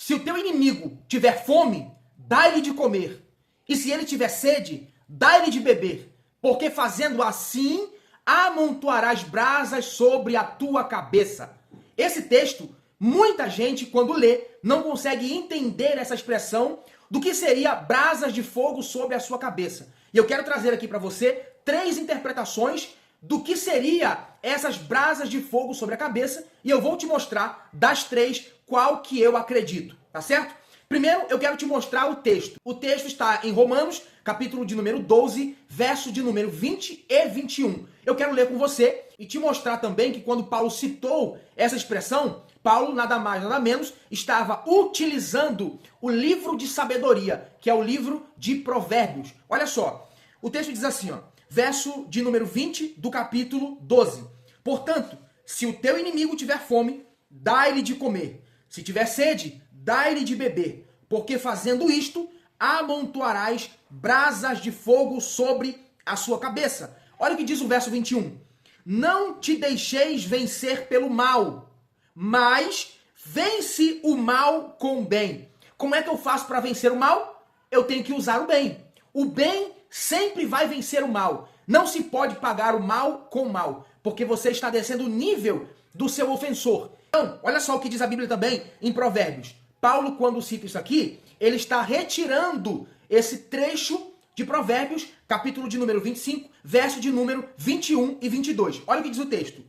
se o teu inimigo tiver fome, dá-lhe de comer. E se ele tiver sede, dá-lhe de beber. Porque fazendo assim, amontoarás brasas sobre a tua cabeça. Esse texto, muita gente, quando lê, não consegue entender essa expressão do que seria brasas de fogo sobre a sua cabeça. E eu quero trazer aqui para você 3 interpretações do que seria essas brasas de fogo sobre a cabeça, e eu vou te mostrar das 3 qual que eu acredito, tá certo? Primeiro, eu quero te mostrar o texto. O texto está em Romanos, capítulo de número 12, verso de número 20 e 21. Eu quero ler com você e te mostrar também que quando Paulo citou essa expressão, Paulo, nada mais, nada menos, estava utilizando o livro de sabedoria, que é o livro de Provérbios. Olha só, o texto diz assim, ó, verso de número 20 do capítulo 12. Portanto, se o teu inimigo tiver fome, dá-lhe de comer. Se tiver sede, dá-lhe de beber. Porque fazendo isto, amontoarás brasas de fogo sobre a sua cabeça. Olha o que diz o verso 21. Não te deixeis vencer pelo mal, mas vence o mal com o bem. Como é que eu faço para vencer o mal? Eu tenho que usar o bem. O bem sempre vai vencer o mal. Não se pode pagar o mal com o mal, porque você está descendo o nível do seu ofensor. Então, olha só o que diz a Bíblia também em Provérbios. Paulo, quando cita isso aqui, ele está retirando esse trecho de Provérbios, capítulo de número 25, verso de número 21 e 22. Olha o que diz o texto.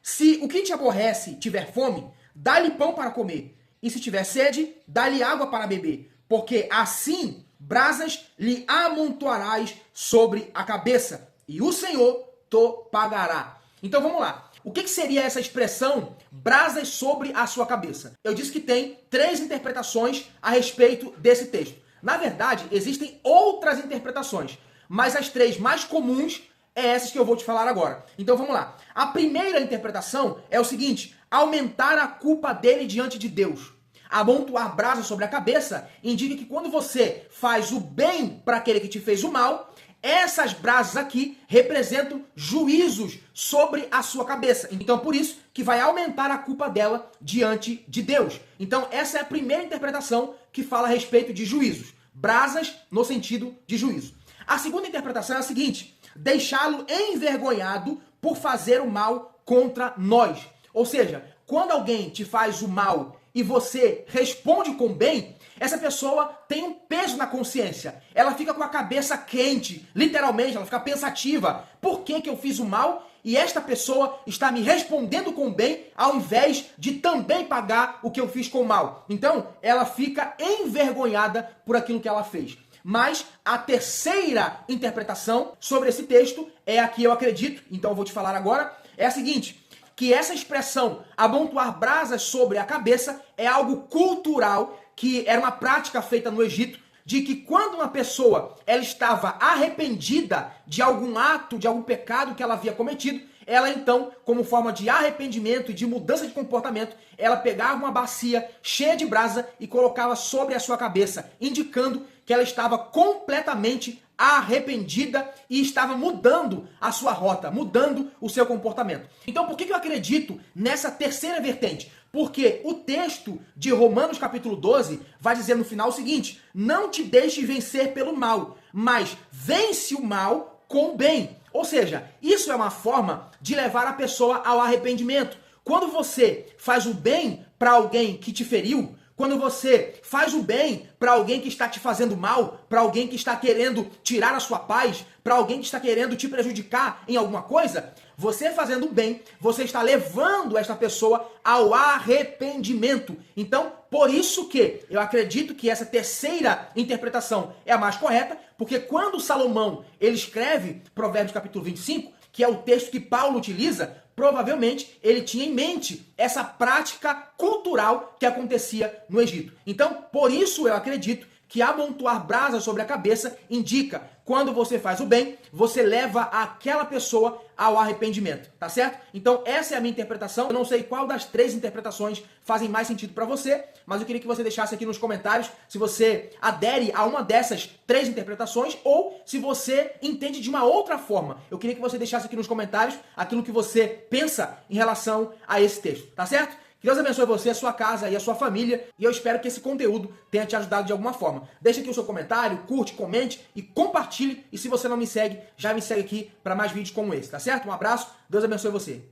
Se o que te aborrece tiver fome, dá-lhe pão para comer. E se tiver sede, dá-lhe água para beber. Porque assim brasas lhe amontoarás sobre a cabeça. E o Senhor te pagará. Então vamos lá. O que seria essa expressão brasas sobre a sua cabeça? Eu disse que tem 3 interpretações a respeito desse texto. Na verdade, existem outras interpretações, mas as 3 mais comuns é essas que eu vou te falar agora. Então vamos lá. A primeira interpretação é o seguinte: aumentar a culpa dele diante de Deus. Amontoar brasa sobre a cabeça indica que quando você faz o bem para aquele que te fez o mal, essas brasas aqui representam juízos sobre a sua cabeça. Então, por isso que vai aumentar a culpa dela diante de Deus. Então, essa é a primeira interpretação que fala a respeito de juízos. Brasas no sentido de juízo. A segunda interpretação é a seguinte: deixá-lo envergonhado por fazer o mal contra nós. Ou seja, quando alguém te faz o mal e você responde com bem, essa pessoa tem um peso na consciência. Ela fica com a cabeça quente, literalmente, ela fica pensativa. Por que eu fiz o mal e esta pessoa está me respondendo com bem ao invés de também pagar o que eu fiz com o mal? Então, ela fica envergonhada por aquilo que ela fez. Mas a terceira interpretação sobre esse texto é a que eu acredito, então eu vou te falar agora, é a seguinte: que essa expressão amontoar brasas sobre a cabeça é algo cultural, que era uma prática feita no Egito, de que quando uma pessoa ela estava arrependida de algum ato, de algum pecado que ela havia cometido, ela então, como forma de arrependimento e de mudança de comportamento, ela pegava uma bacia cheia de brasa e colocava sobre a sua cabeça, indicando que ela estava completamente arrependida e estava mudando a sua rota, mudando o seu comportamento. Então, por que eu acredito nessa terceira vertente? Porque o texto de Romanos capítulo 12 vai dizer no final o seguinte: não te deixe vencer pelo mal, mas vence o mal com o bem. Ou seja, isso é uma forma de levar a pessoa ao arrependimento. Quando você faz o bem para alguém que te feriu, quando você faz o bem para alguém que está te fazendo mal, para alguém que está querendo tirar a sua paz, para alguém que está querendo te prejudicar em alguma coisa, você fazendo o bem, você está levando esta pessoa ao arrependimento. Então, por isso que eu acredito que essa terceira interpretação é a mais correta, porque quando Salomão ele escreve Provérbios capítulo 25, que é o texto que Paulo utiliza, provavelmente ele tinha em mente essa prática cultural que acontecia no Egito. Então, por isso eu acredito que amontoar brasa sobre a cabeça indica quando você faz o bem, você leva aquela pessoa ao arrependimento, tá certo? Então essa é a minha interpretação. Eu não sei qual das 3 interpretações fazem mais sentido para você, mas eu queria que você deixasse aqui nos comentários se você adere a uma dessas 3 interpretações ou se você entende de uma outra forma. Eu queria que você deixasse aqui nos comentários aquilo que você pensa em relação a esse texto, tá certo? Que Deus abençoe você, a sua casa e a sua família. E eu espero que esse conteúdo tenha te ajudado de alguma forma. Deixa aqui o seu comentário, curte, comente e compartilhe. E se você não me segue, já me segue aqui para mais vídeos como esse, tá certo? Um abraço, Deus abençoe você.